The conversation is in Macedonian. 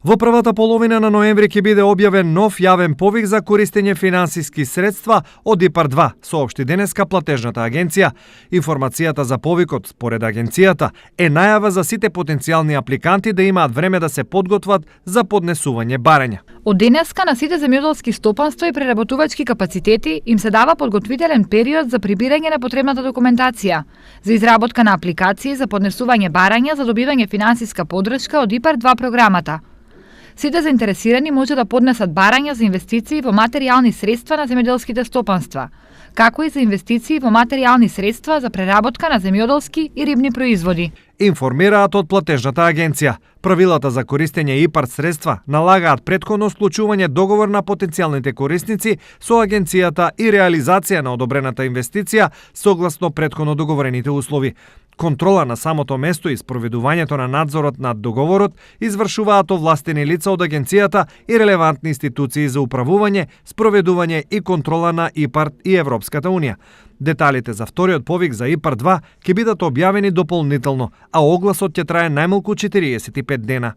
Во првата половина на ноември ќе биде објавен нов јавен повик за користење финансиски средства од ИПАР-2, соопшти денеска платежната агенција. Информацијата за повикот, според агенцијата, е најава за сите потенцијални апликанти да имаат време да се подготват за поднесување барања. Од денеска на сите земјоделски стопанства и преработувачки капацитети им се дава подготвителен период за прибирање на потребната документација, за изработка на апликации за поднесување барања за добивање финансиска поддршка од ИПАР-2 програмата. Сите заинтересирани може да поднесат барања за инвестиции во материјални средства на земјоделските стопанства, како и за инвестиции во материјални средства за преработка на земјоделски и рибни производи. Информираат од платежната агенција. Правилата за користење ИПАР средства налагаат претходно склучување договор на потенцијалните корисници со агенцијата и реализација на одобрената инвестиција согласно претходно договорените услови. Контрола на самото место и спроведувањето на надзорот над договорот извршуваат овластени лица од агенцијата и релевантни институции за управување, спроведување и контрола на ИПАР и Европската унија. Деталите за вториот повик за ИПАР-2 ќе бидат објавени дополнително, а огласот ќе трае најмалку 45 дена.